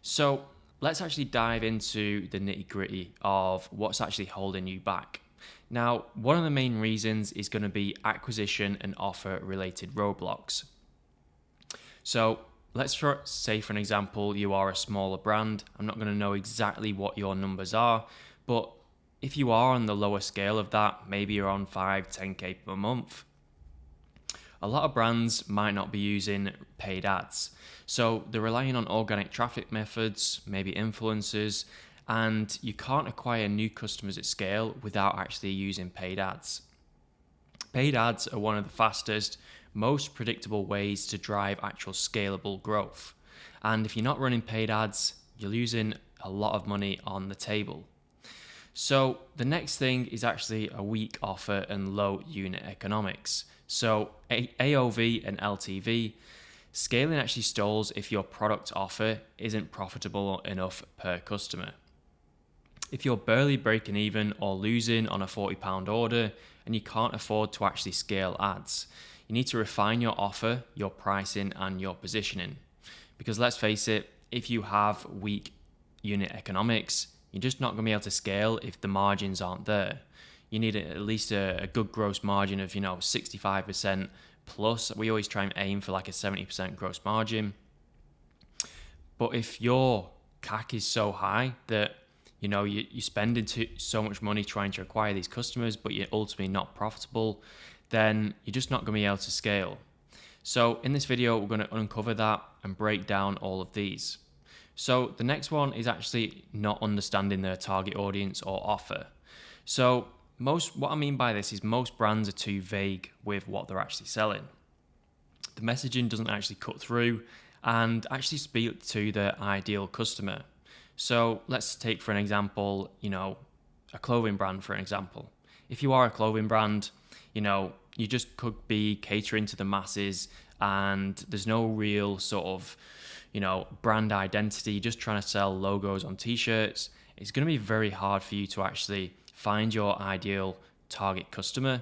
So let's actually dive into the nitty-gritty of what's actually holding you back. Now, one of the main reasons is going to be acquisition and offer related roadblocks. So let's say, for an example, you are a smaller brand. I'm not going to know exactly what your numbers are, but if you are on the lower scale of that, maybe you're on 5, 10K per month, a lot of brands might not be using paid ads. So they're relying on organic traffic methods, maybe influencers, and you can't acquire new customers at scale without actually using paid ads. Paid ads are one of the fastest, most predictable ways to drive actual scalable growth. And if you're not running paid ads, you're losing a lot of money on the table. So the next thing is actually a weak offer and low unit economics. So AOV and LTV, scaling actually stalls if your product offer isn't profitable enough per customer. If you're barely breaking even or losing on a £40 order and you can't afford to actually scale ads, you need to refine your offer, your pricing, and your positioning. Because let's face it, if you have weak unit economics, you're just not going to be able to scale if the margins aren't there. You need at least a good gross margin of 65% plus. We always try and aim for like a 70% gross margin. But if your CAC is so high that you're spending so much money trying to acquire these customers, but you're ultimately not profitable, then you're just not going to be able to scale. So in this video, we're going to uncover that and break down all of these. So the next one is actually not understanding their target audience or offer. So what I mean by this is most brands are too vague with what they're actually selling. The messaging doesn't actually cut through and actually speak to the ideal customer. So let's take, for an example, a clothing brand, for an example. If you are a clothing brand, you just could be catering to the masses and there's no real sort of, brand identity. You're just trying to sell logos on t-shirts. It's going to be very hard for you to actually find your ideal target customer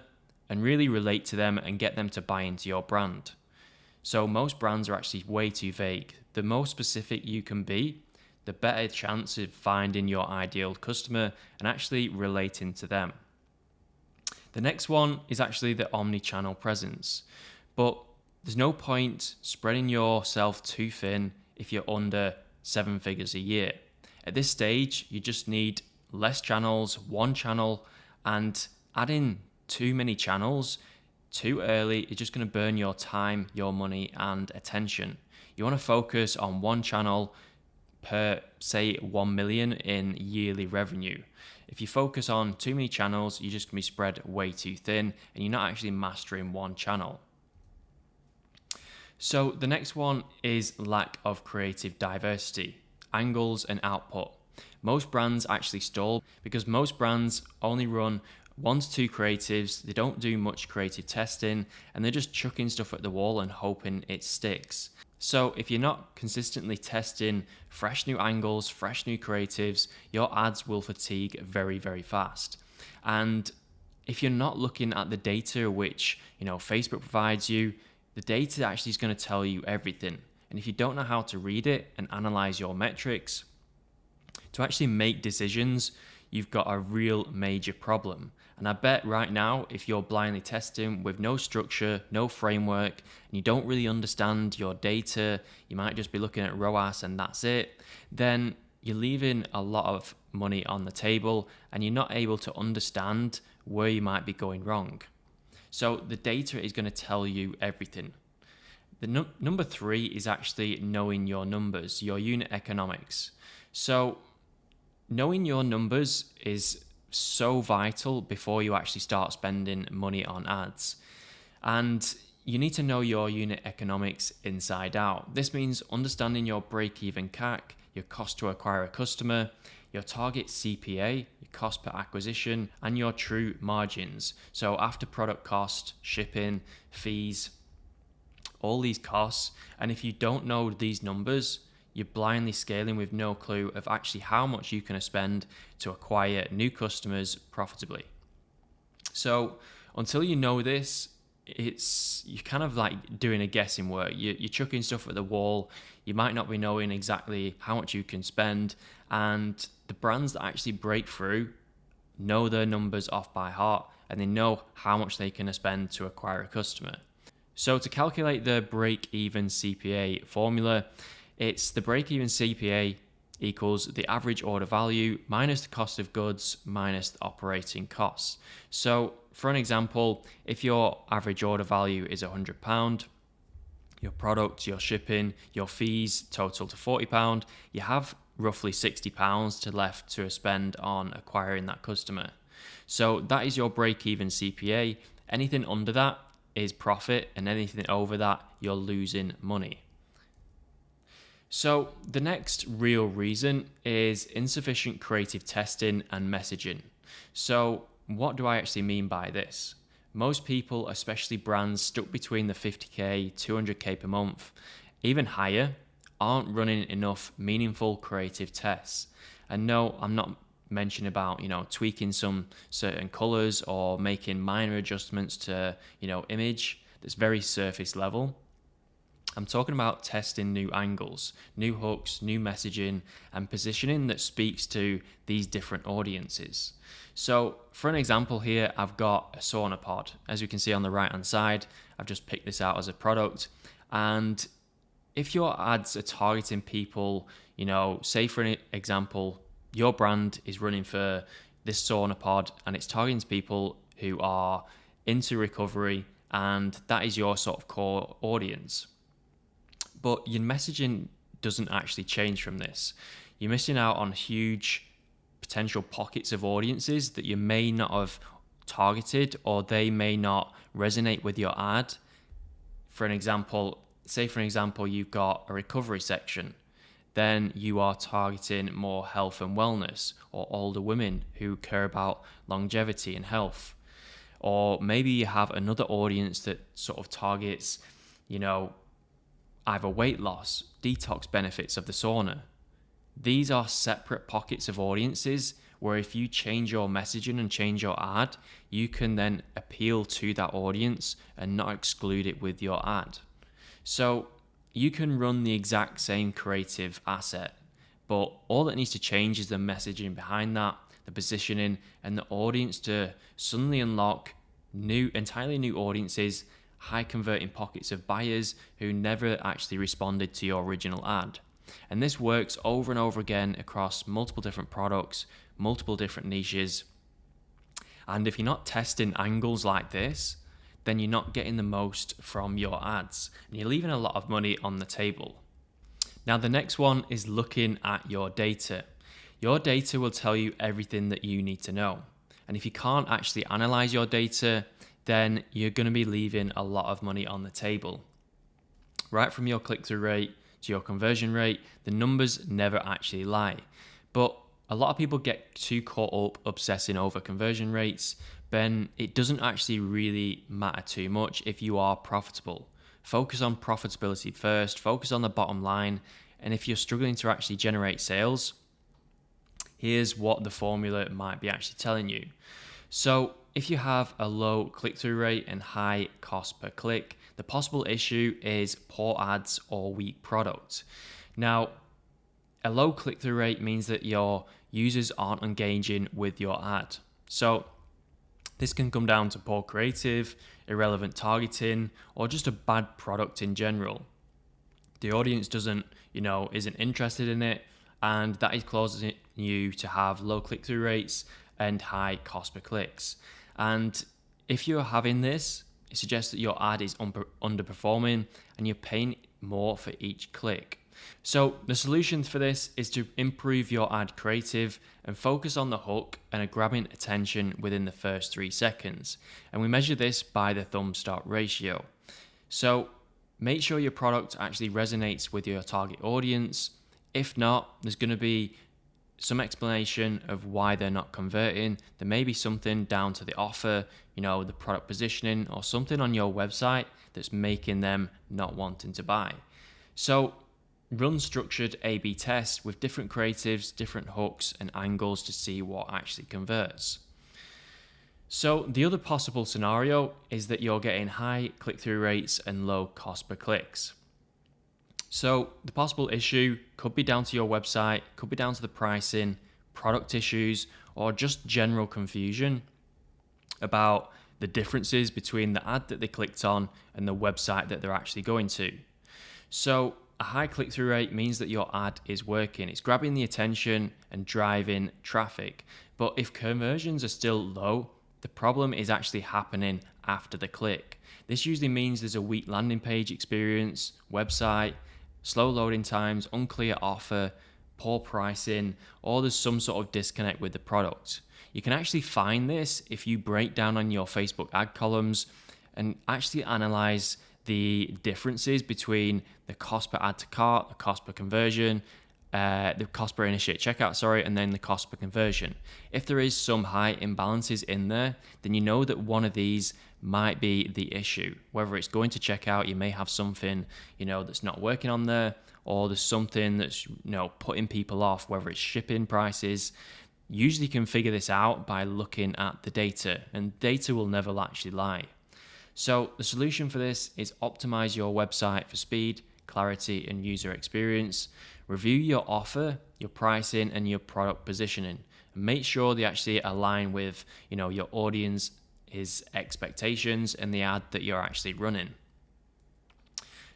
and really relate to them and get them to buy into your brand. So most brands are actually way too vague. The more specific you can be, the better chance of finding your ideal customer and actually relating to them. The next one is actually the omni-channel presence. But there's no point spreading yourself too thin if you're under 7 figures a year. At this stage, you just need less channels, one channel, and adding too many channels too early is just going to burn your time, your money, and attention. You want to focus on one channel per, say, 1 million in yearly revenue. If you focus on too many channels, you're just going to be spread way too thin and you're not actually mastering one channel. So the next one is lack of creative diversity, angles, and output. Most brands actually stall because most brands only run 1 to 2 creatives, they don't do much creative testing, and they're just chucking stuff at the wall and hoping it sticks. So if you're not consistently testing fresh new angles, fresh new creatives, your ads will fatigue very, very fast. And if you're not looking at the data which Facebook provides you, the data actually is going to tell you everything. And if you don't know how to read it and analyze your metrics, to actually make decisions, you've got a real major problem. And I bet right now, if you're blindly testing with no structure, no framework, and you don't really understand your data, you might just be looking at ROAS and that's it, then you're leaving a lot of money on the table and you're not able to understand where you might be going wrong. So the data is going to tell you everything. The number 3 is actually knowing your numbers, your unit economics. So knowing your numbers is so vital before you actually start spending money on ads. And you need to know your unit economics inside out. This means understanding your break-even CAC, your cost to acquire a customer, your target CPA, your cost per acquisition, and your true margins. So after product cost, shipping, fees, all these costs. And if you don't know these numbers, you're blindly scaling with no clue of actually how much you can spend to acquire new customers profitably. So until you know this, you're kind of like doing a guessing work. You're chucking stuff at the wall. You might not be knowing exactly how much you can spend. And the brands that actually break through know their numbers off by heart, and they know how much they can spend to acquire a customer. So to calculate the break-even CPA formula, it's the break-even CPA equals the average order value minus the cost of goods minus the operating costs. So for an example, if your average order value is £100, your product, your shipping, your fees total to £40, you have roughly £60 to left to spend on acquiring that customer. So that is your break-even CPA. Anything under that is profit, and anything over that, you're losing money. So the next real reason is insufficient creative testing and messaging. So what do I actually mean by this? Most people, especially brands stuck between the 50k, 200k per month, even higher, aren't running enough meaningful creative tests. And no, I'm not mentioning about, tweaking some certain colors or making minor adjustments to, image that's very surface level. I'm talking about testing new angles, new hooks, new messaging, and positioning that speaks to these different audiences. So for an example here, I've got a sauna pod. As you can see on the right hand side, I've just picked this out as a product. And if your ads are targeting people, say for an example, your brand is running for this sauna pod and it's targeting people who are into recovery, and that is your sort of core audience. But your messaging doesn't actually change from this. You're missing out on huge potential pockets of audiences that you may not have targeted, or they may not resonate with your ad. For an example, you've got a recovery section. Then you are targeting more health and wellness, or older women who care about longevity and health. Or maybe you have another audience that sort of targets, either weight loss, detox benefits of the sauna. These are separate pockets of audiences where if you change your messaging and change your ad, you can then appeal to that audience and not exclude it with your ad. So you can run the exact same creative asset, but all that needs to change is the messaging behind that, the positioning, and the audience to suddenly unlock entirely new audiences, high converting pockets of buyers who never actually responded to your original ad. And this works over and over again across multiple different products, multiple different niches. And if you're not testing angles like this, then you're not getting the most from your ads, and you're leaving a lot of money on the table. Now, the next one is looking at your data. Your data will tell you everything that you need to know. And if you can't actually analyze your data, then you're going to be leaving a lot of money on the table. Right from your click-through rate to your conversion rate, the numbers never actually lie. But a lot of people get too caught up obsessing over conversion rates, then it doesn't actually really matter too much if you are profitable. Focus on profitability first, focus on the bottom line, and if you're struggling to actually generate sales, here's what the formula might be actually telling you. So if you have a low click-through rate and high cost per click, the possible issue is poor ads or weak product. Now, a low click-through rate means that your users aren't engaging with your ad. So this can come down to poor creative, irrelevant targeting, or just a bad product in general. The audience isn't interested in it, and that is causing you to have low click-through rates and high cost per clicks. And if you're having this, it suggests that your ad is underperforming and you're paying more for each click. So the solution for this is to improve your ad creative and focus on the hook and are grabbing attention within the first 3 seconds. And we measure this by the thumb start ratio. So make sure your product actually resonates with your target audience. If not, there's going to be some explanation of why they're not converting. There may be something down to the offer, the product positioning, or something on your website that's making them not wanting to buy. So run structured A/B tests with different creatives, different hooks and angles to see what actually converts. So the other possible scenario is that you're getting high click-through rates and low cost per clicks. So the possible issue could be down to your website, could be down to the pricing, product issues, or just general confusion about the differences between the ad that they clicked on and the website that they're actually going to. So a high click-through rate means that your ad is working. It's grabbing the attention and driving traffic. But if conversions are still low, the problem is actually happening after the click. This usually means there's a weak landing page experience, website, slow loading times, unclear offer, poor pricing, or there's some sort of disconnect with the product. You can actually find this if you break down on your Facebook ad columns and actually analyze the differences between the cost per add to cart, the cost per conversion, the cost per initiate checkout, and then the cost per conversion. If there is some high imbalances in there, then you know that one of these might be the issue. Whether it's going to checkout, you may have something, that's not working on there, or there's something that's, putting people off, whether it's shipping prices. Usually you can figure this out by looking at the data, and data will never actually lie. So the solution for this is optimize your website for speed, clarity, and user experience. Review your offer, your pricing, and your product positioning. And make sure they actually align with, your audience's expectations and the ad that you're actually running.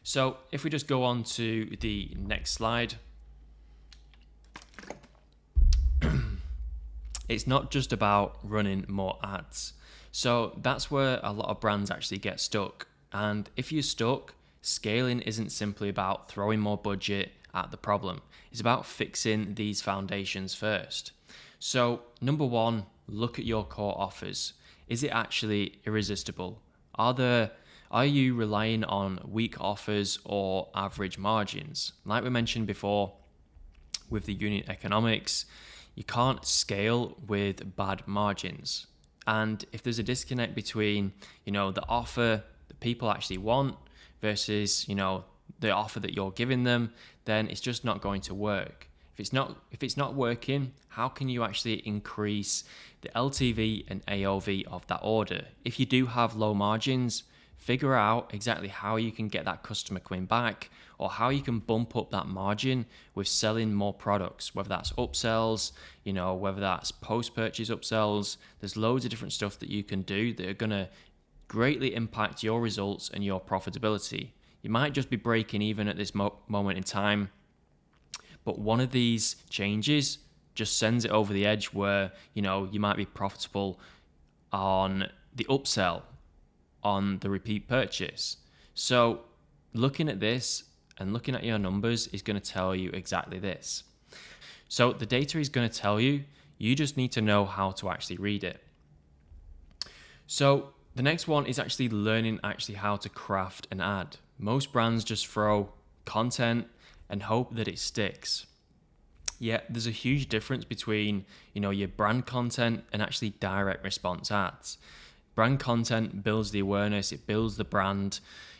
So if we just go on to the next slide, it's not just about running more ads. So that's where a lot of brands actually get stuck. And if you're stuck, scaling isn't simply about throwing more budget at the problem. It's about fixing these foundations first. So number one, look at your core offers. Is it actually irresistible? Are you relying on weak offers or average margins? Like we mentioned before with the unit economics, you can't scale with bad margins. And if there's a disconnect between, the offer that people actually want versus, the offer that you're giving them, then it's just not going to work. If it's not working, how can you actually increase the LTV and AOV of that order? If you do have low margins, figure out exactly how you can get that customer coming back, or how you can bump up that margin with selling more products, whether that's upsells, whether that's post-purchase upsells. There's loads of different stuff that you can do that are going to greatly impact your results and your profitability. You might just be breaking even at this moment in time, but one of these changes just sends it over the edge where, you might be profitable on the upsell, on the repeat purchase. So looking at this and looking at your numbers is going to tell you exactly this. So the data is going to tell you, you just need to know how to actually read it. So the next one is actually learning how to craft an ad. Most brands just throw content and hope that it sticks. Yet there's a huge difference between, your brand content and actually direct response ads. Brand content builds the awareness, it builds the brand,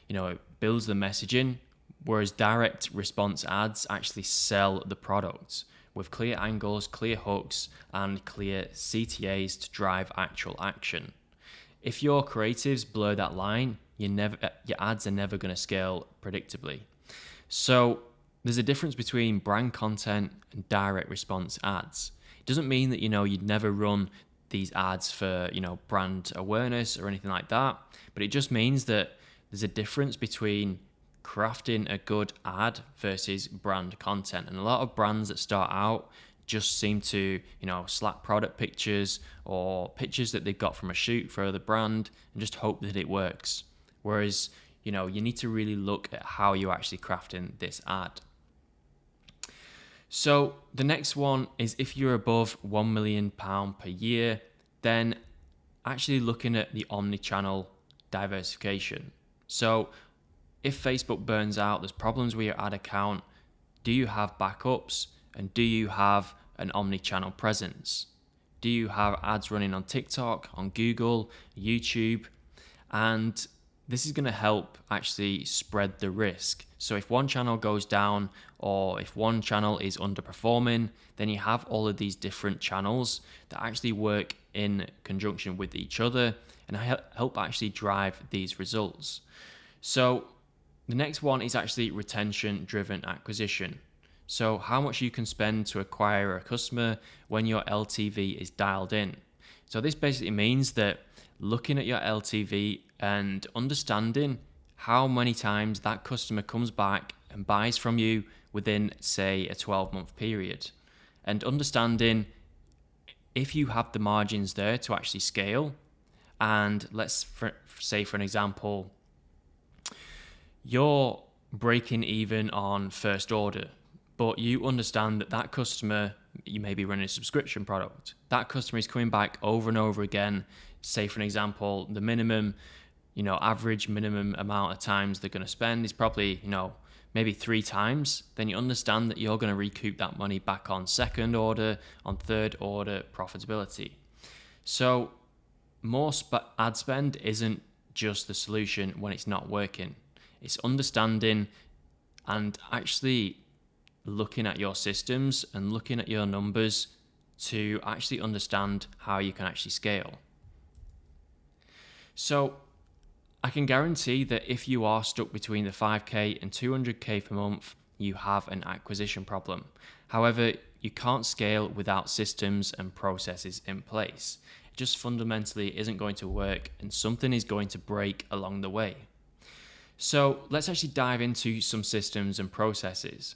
it builds the messaging, whereas direct response ads actually sell the product with clear angles, clear hooks, and clear CTAs to drive actual action. If your creatives blur that line, your ads are never going to scale predictably. So there's a difference between brand content and direct response ads. It doesn't mean that, you'd never run these ads for, brand awareness or anything like that. But it just means that there's a difference between crafting a good ad versus brand content. And a lot of brands that start out just seem to, slap product pictures or pictures that they've got from a shoot for the brand and just hope that it works. Whereas, you need to really look at how you're actually crafting this ad. So the next one is if you're above £1 million per year, then actually looking at the omni-channel diversification. So if Facebook burns out, there's problems with your ad account, do you have backups? And do you have an omni-channel presence? Do you have ads running on TikTok, on Google, YouTube? And this is going to help actually spread the risk. So if one channel goes down or if one channel is underperforming, then you have all of these different channels that actually work in conjunction with each other and help actually drive these results. So the next one is actually retention-driven acquisition. So how much you can spend to acquire a customer when your LTV is dialed in. So this basically means that looking at your LTV and understanding how many times that customer comes back and buys from you within, say, a 12-month period. And understanding if you have the margins there to actually scale. And let's say, for an example, you're breaking even on first order, but you understand that that customer, you may be running a subscription product. That customer is coming back over and over again. Say, for an example, the minimum, average minimum amount of times they're going to spend is probably, maybe 3 times. Then you understand that you're going to recoup that money back on second order, on third order profitability. So more ad spend isn't just the solution when it's not working. It's understanding and actually looking at your systems and looking at your numbers to actually understand how you can actually scale. So I can guarantee that if you are stuck between the 5K and 200K per month, you have an acquisition problem. However, you can't scale without systems and processes in place. It just fundamentally isn't going to work, and something is going to break along the way. So let's actually dive into some systems and processes.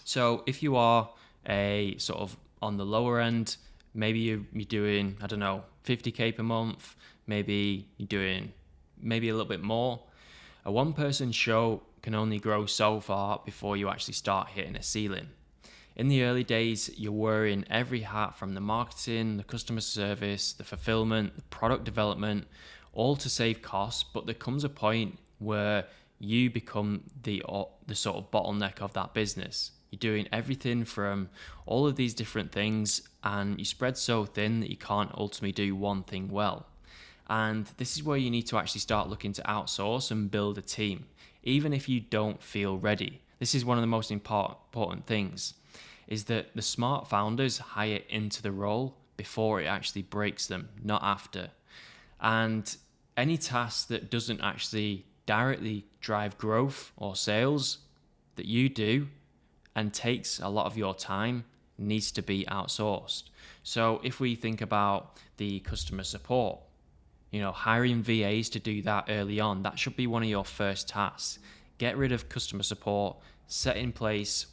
So if you are a sort of on the lower end, maybe you're doing, 50K per month, maybe you're doing maybe a little bit more. A one-person show can only grow so far before you actually start hitting a ceiling. In the early days, you're wearing every hat from the marketing, the customer service, the fulfillment, the product development, all to save costs, but there comes a point where you become the sort of bottleneck of that business. You're doing everything from all of these different things, and you spread so thin that you can't ultimately do one thing well. And this is where you need to actually start looking to outsource and build a team, even if you don't feel ready. This is one of the most important things, is that the smart founders hire into the role before it actually breaks them, not after. And any task that doesn't actually directly drive growth or sales that you do and takes a lot of your time needs to be outsourced. So if we think about the customer support, hiring VAs to do that early on, that should be one of your first tasks. Get rid of customer support, set in place,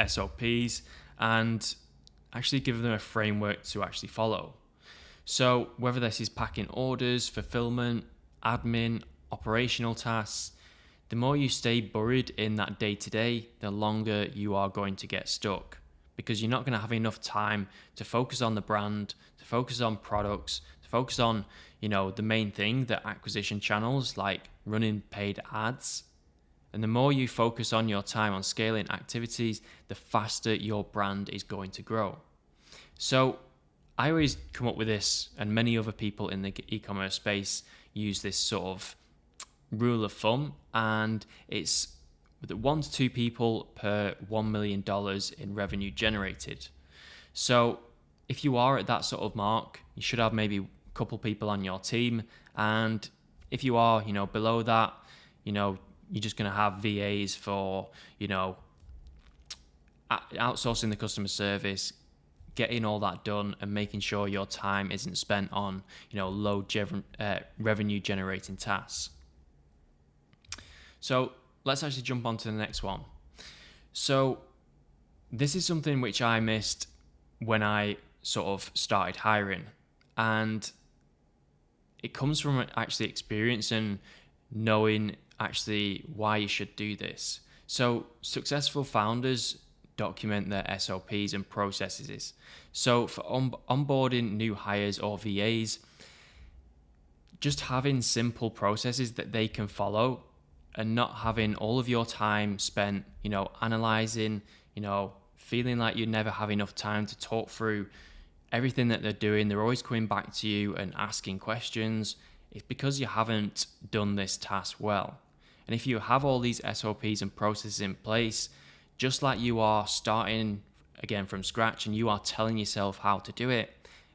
SOPs, and actually give them a framework to actually follow. So whether this is packing orders, fulfillment, admin, operational tasks, the more you stay buried in that day-to-day, the longer you are going to get stuck, because you're not going to have enough time to focus on the brand, to focus on products, to focus on, the main thing, the acquisition channels like running paid ads. And the more you focus on your time on scaling activities, the faster your brand is going to grow. So I always come up with this, and many other people in the e-commerce space use this sort of rule of thumb, and it's 1 to 2 people per $1 million in revenue generated. So if you are at that sort of mark, you should have maybe a couple people on your team. And if you are, below that, you're just going to have VAs for, outsourcing the customer service, getting all that done and making sure your time isn't spent on, low revenue generating tasks. So let's actually jump on to the next one. So this is something which I missed when I sort of started hiring, and it comes from actually experience and knowing actually why you should do this. So successful founders document their SOPs and processes. So for onboarding new hires or VAs, just having simple processes that they can follow and not having all of your time spent, analyzing, feeling like you never have enough time to talk through everything that they're doing. They're always coming back to you and asking questions. It's because you haven't done this task well. And if you have all these SOPs and processes in place, just like you are starting again from scratch and you are telling yourself how to do it,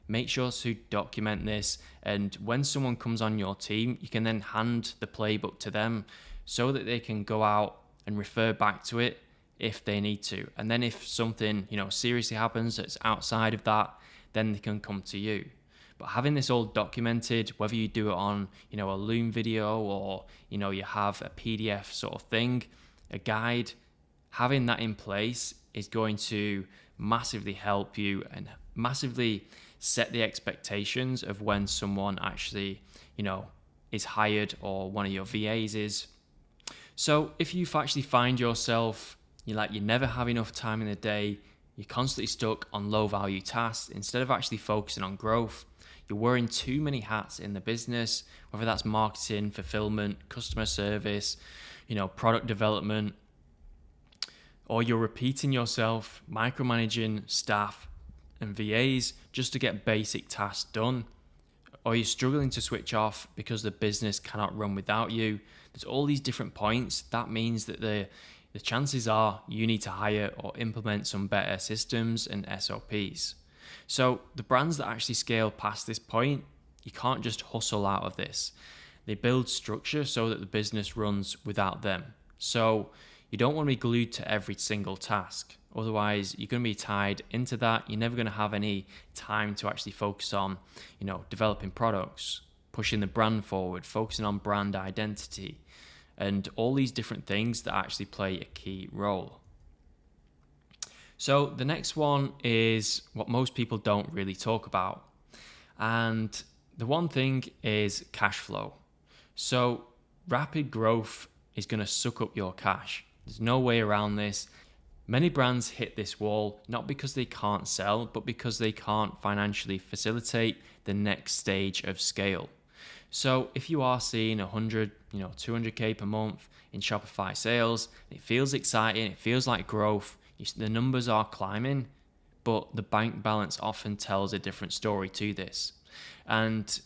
make sure to document this. And when someone comes on your team, you can then hand the playbook to them so that they can go out and refer back to it if they need to. And then if something, seriously happens that's outside of that, then they can come to you. But having this all documented, whether you do it on, a Loom video or, you have a PDF sort of thing, a guide, having that in place is going to massively help you and massively set the expectations of when someone actually, is hired or one of your VAs is. So if you actually find yourself, you never have enough time in the day, you're constantly stuck on low value tasks, instead of actually focusing on growth, you're wearing too many hats in the business, whether that's marketing, fulfillment, customer service, product development, or you're repeating yourself, micromanaging staff and VAs just to get basic tasks done, or you're struggling to switch off because the business cannot run without you. There's all these different points. That means that the chances are you need to hire or implement some better systems and SOPs. So the brands that actually scale past this point, you can't just hustle out of this. They build structure so that the business runs without them. So you don't want to be glued to every single task. Otherwise, you're going to be tied into that. You're never going to have any time to actually focus on, developing products, pushing the brand forward, focusing on brand identity, and all these different things that actually play a key role. So the next one is what most people don't really talk about. And the one thing is cash flow. So rapid growth is going to suck up your cash. There's no way around this. Many brands hit this wall, not because they can't sell, but because they can't financially facilitate the next stage of scale. So if you are seeing 100, 200K per month in Shopify sales, it feels exciting, it feels like growth, the numbers are climbing, but the bank balance often tells a different story to this. And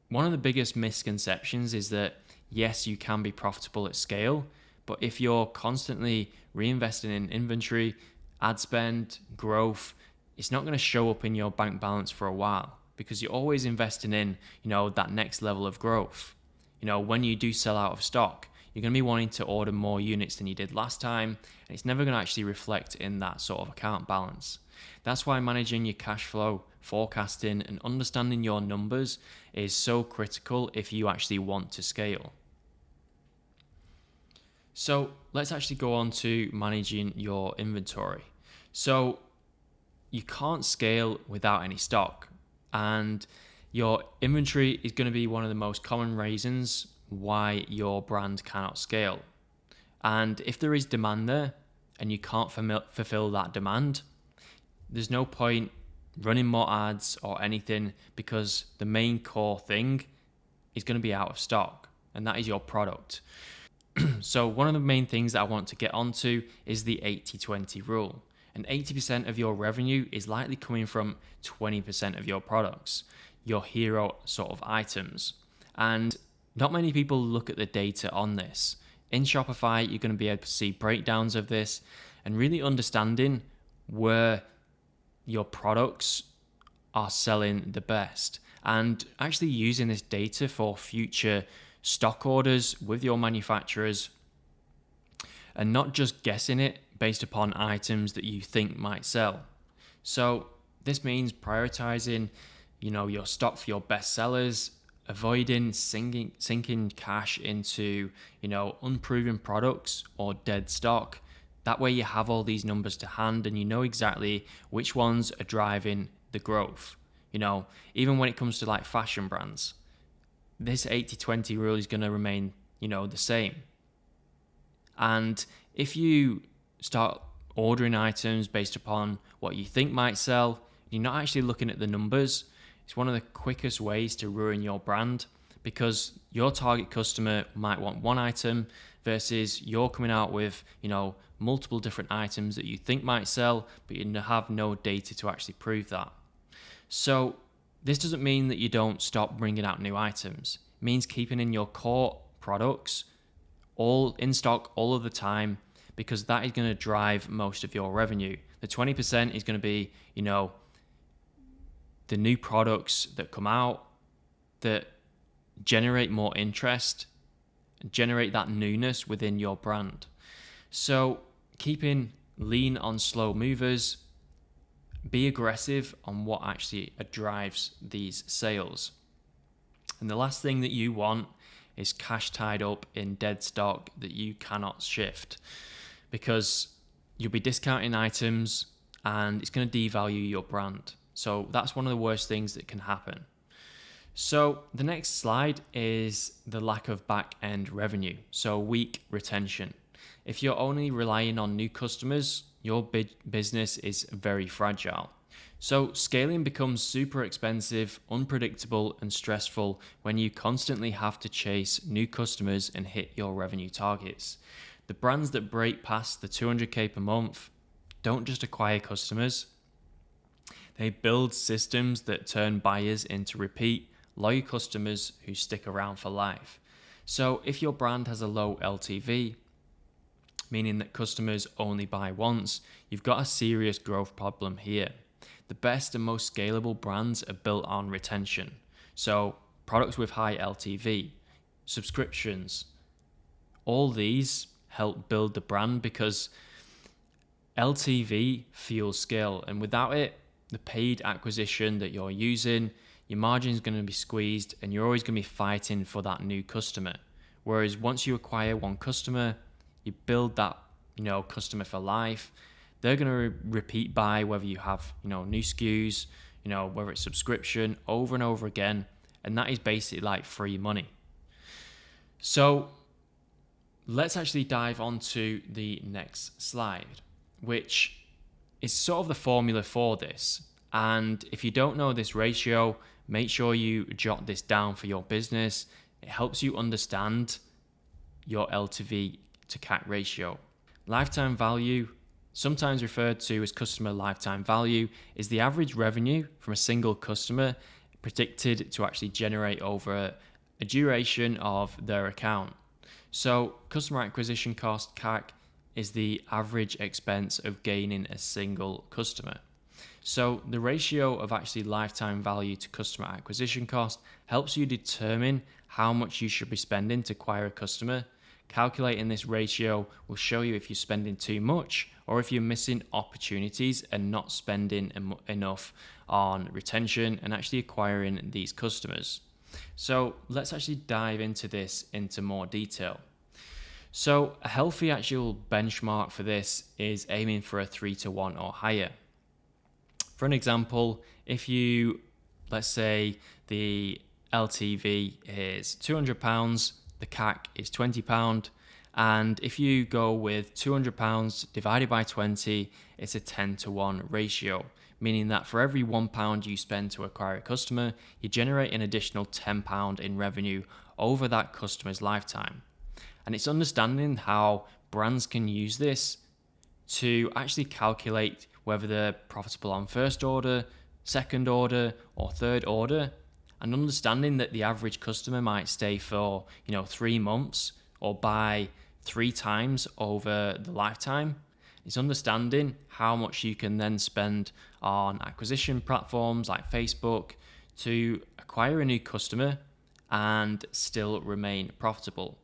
one of the biggest misconceptions is that, yes, you can be profitable at scale, but if you're constantly reinvesting in inventory, ad spend, growth, it's not going to show up in your bank balance for a while because you're always investing in, that next level of growth. When you do sell out of stock, you're going to be wanting to order more units than you did last time, and it's never going to actually reflect in that sort of account balance. That's why managing your cash flow, forecasting, and understanding your numbers is so critical if you actually want to scale. So let's actually go on to managing your inventory. So you can't scale without any stock, and your inventory is going to be one of the most common reasons why your brand cannot scale. And if there is demand there and you can't fulfill that demand, there's no point running more ads or anything because the main core thing is going to be out of stock, and that is your product. So one of the main things that I want to get onto is the 80-20 rule. And 80% of your revenue is likely coming from 20% of your products, your hero sort of items. And not many people look at the data on this. In Shopify, you're going to be able to see breakdowns of this and really understanding where your products are selling the best, and actually using this data for future stock orders with your manufacturers, and not just guessing it based upon items that you think might sell. So this means prioritizing, your stock for your best sellers, avoiding sinking cash into, unproven products or dead stock. That way you have all these numbers to hand and you know exactly which ones are driving the growth. Even when it comes to like fashion brands, this 80-20 rule is going to remain, the same. And if you start ordering items based upon what you think might sell, you're not actually looking at the numbers. It's one of the quickest ways to ruin your brand, because your target customer might want one item versus you're coming out with, multiple different items that you think might sell, but you have no data to actually prove that. So this doesn't mean that you don't stop bringing out new items. It means keeping in your core products all in stock all of the time, because that is going to drive most of your revenue. The 20% is going to be, the new products that come out that generate more interest and generate that newness within your brand. So keeping lean on slow movers, be aggressive on what actually drives these sales. And the last thing that you want is cash tied up in dead stock that you cannot shift, because you'll be discounting items and it's going to devalue your brand. So that's one of the worst things that can happen. So the next slide is the lack of back-end revenue, so weak retention. If you're only relying on new customers, your business is very fragile. So scaling becomes super expensive, unpredictable, and stressful when you constantly have to chase new customers and hit your revenue targets. The brands that break past the 200K per month don't just acquire customers, they build systems that turn buyers into repeat, loyal customers who stick around for life. So if your brand has a low LTV, meaning that customers only buy once, you've got a serious growth problem here. The best and most scalable brands are built on retention. So products with high LTV, subscriptions, all these help build the brand, because LTV fuels scale, and without it, the paid acquisition that you're using, your margin is going to be squeezed and you're always going to be fighting for that new customer. Whereas once you acquire one customer, you build that, customer for life. They're going to repeat buy whether you have, new SKUs, whether it's subscription, over and over again. And that is basically like free money. So let's actually dive onto the next slide, which is sort of the formula for this. And if you don't know this ratio, make sure you jot this down for your business. It helps you understand your LTV to CAC ratio. Lifetime value, sometimes referred to as customer lifetime value, is the average revenue from a single customer predicted to actually generate over a duration of their account. So customer acquisition cost, CAC, is the average expense of gaining a single customer. So the ratio of actually lifetime value to customer acquisition cost helps you determine how much you should be spending to acquire a customer. Calculating this ratio will show you if you're spending too much or if you're missing opportunities and not spending enough on retention and actually acquiring these customers. So let's actually dive into this into more detail. So a healthy actual benchmark for this is aiming for a 3-to-1 or higher. For an example, if you, let's say the LTV is £200, the CAC is £20, and if you go with £200 divided by 20, it's a 10-to-1 ratio, meaning that for every £1 you spend to acquire a customer, you generate an additional £10 in revenue over that customer's lifetime. And it's understanding how brands can use this to actually calculate whether they're profitable on first order, second order, or third order, and understanding that the average customer might stay for 3 months or buy 3 times over the lifetime. It's understanding how much you can then spend on acquisition platforms like Facebook to acquire a new customer and still remain profitable.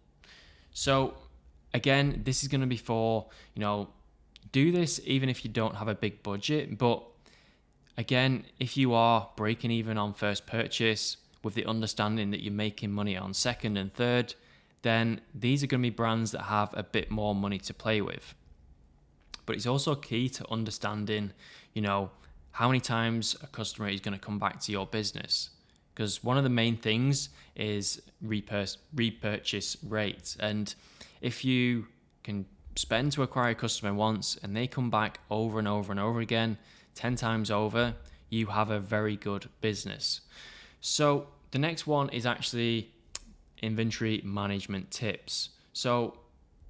So again, this is going to be for, do this even if you don't have a big budget. But again, if you are breaking even on first purchase with the understanding that you're making money on second and third, then these are going to be brands that have a bit more money to play with. But it's also key to understanding, how many times a customer is going to come back to your business. Because one of the main things is repurchase rate. And if you can spend to acquire a customer once and they come back over and over and over again, 10 times over, you have a very good business. So the next one is actually inventory management tips. So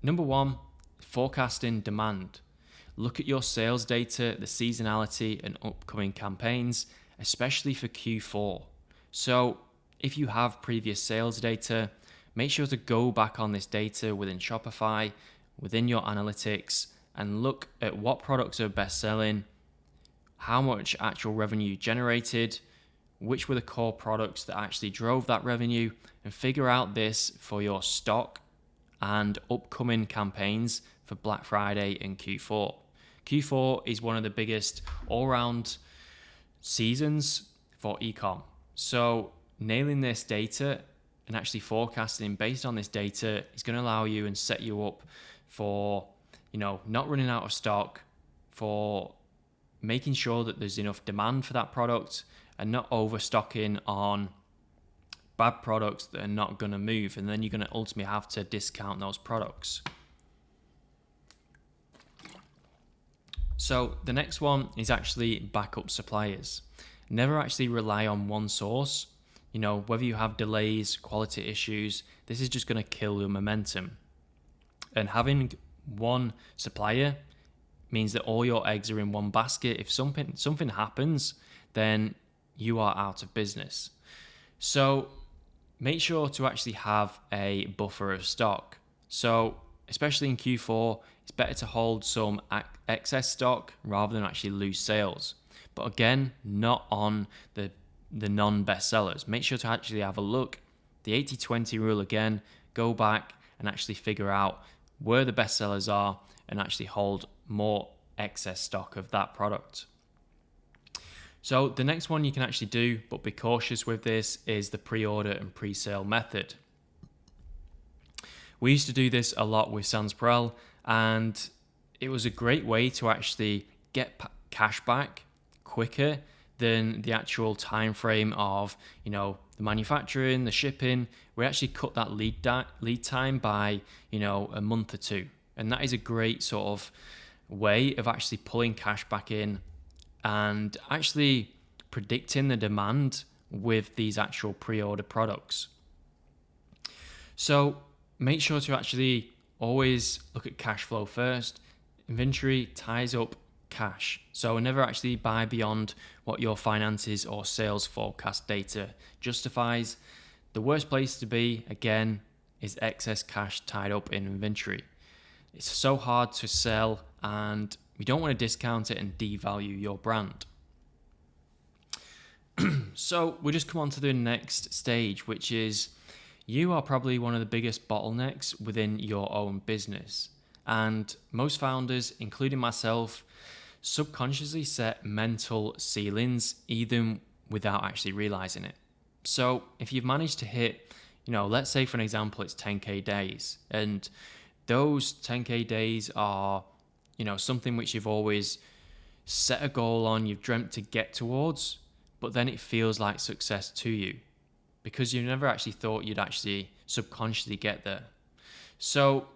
number 1, forecasting demand. Look at your sales data, the seasonality and upcoming campaigns, especially for Q4. So if you have previous sales data, make sure to go back on this data within Shopify, within your analytics, and look at what products are best selling, how much actual revenue you generated, which were the core products that actually drove that revenue, and figure out this for your stock and upcoming campaigns for Black Friday and Q4. Q4 is one of the biggest all-round seasons for Ecom. So nailing this data and actually forecasting based on this data is going to allow you and set you up for, not running out of stock, for making sure that there's enough demand for that product and not overstocking on bad products that are not going to move, and then you're going to ultimately have to discount those products. So the next one is actually backup suppliers. Never actually rely on one source. Whether you have delays, quality issues, this is just going to kill your momentum. And having one supplier means that all your eggs are in one basket. If something happens, then you are out of business. So make sure to actually have a buffer of stock. So especially in Q4, it's better to hold some excess stock rather than actually lose sales. But again, not on the non-best sellers. Make sure to actually have a look. The 80-20 rule again, go back and actually figure out where the best sellers are and actually hold more excess stock of that product. So the next one you can actually do, but be cautious with this, is the pre-order and pre-sale method. We used to do this a lot with Pareil, and it was a great way to actually get cash back quicker than the actual time frame of the manufacturing, the shipping. We actually cut that lead time by a month or two, and that is a great sort of way of actually pulling cash back in and actually predicting the demand with these actual pre-order products. So make sure to actually always look at cash flow first. Inventory ties up cash, so never actually buy beyond what your finances or sales forecast data justifies. The worst place to be, again, is excess cash tied up in inventory. It's so hard to sell, and you don't want to discount it and devalue your brand. So we just come on to the next stage, which is you are probably one of the biggest bottlenecks within your own business. And most founders, including myself, subconsciously set mental ceilings even without actually realizing it. So if you've managed to hit, let's say for an example, it's 10K days, and those 10K days are, something which you've always set a goal on, you've dreamt to get towards, but then it feels like success to you because you never actually thought you'd actually subconsciously get there. So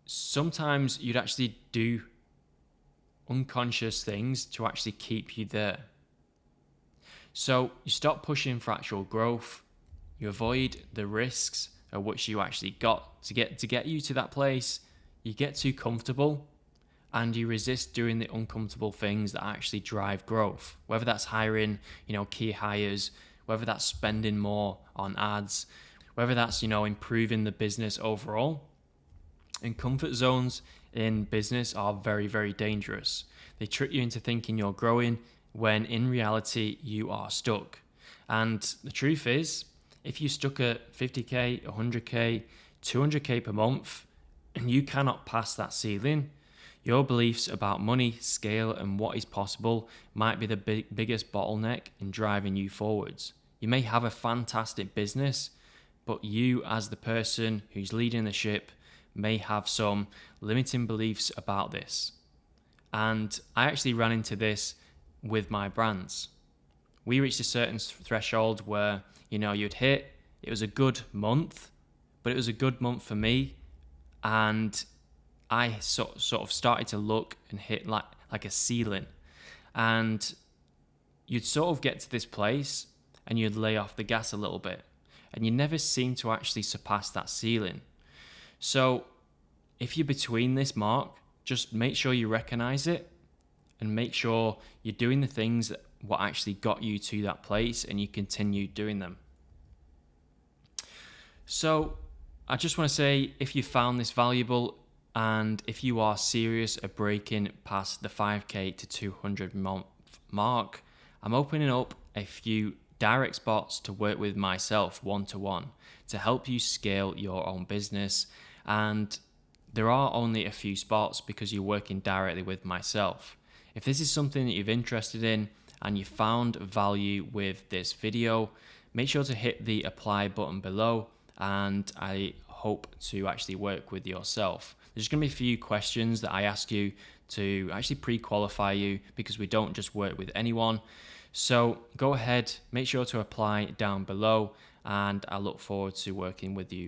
sometimes you'd actually do unconscious things to actually keep you there. So you stop pushing for actual growth, you avoid the risks of which you actually got to get you to that place. You get too comfortable and you resist doing the uncomfortable things that actually drive growth, whether that's hiring, key hires, whether that's spending more on ads, whether that's, improving the business overall. And comfort zones in business are very, very dangerous. They trick you into thinking you're growing when in reality you are stuck. And the truth is, if you're stuck at 50K, 100K, 200K per month, and you cannot pass that ceiling, your beliefs about money, scale, and what is possible might be the biggest bottleneck in driving you forwards. You may have a fantastic business, but you as the person who's leading the ship may have some limiting beliefs about this. And I actually ran into this with my brands. We reached a certain threshold where, you'd hit, it was a good month, but it was a good month for me. And I sort of started to look and hit like a ceiling. And you'd sort of get to this place and you'd lay off the gas a little bit. And you never seem to actually surpass that ceiling. So if you're between this mark, just make sure you recognize it and make sure you're doing the things that what actually got you to that place and you continue doing them. So I just want to say, if you found this valuable and if you are serious at breaking past the 5K to 200 month mark, I'm opening up a few direct spots to work with myself one-to-one to help you scale your own business. And there are only a few spots because you're working directly with myself. If this is something that you're interested in and you found value with this video, make sure to hit the apply button below, and I hope to actually work with yourself. There's going to be a few questions that I ask you to actually pre-qualify you, because we don't just work with anyone. So go ahead, make sure to apply down below, and I look forward to working with you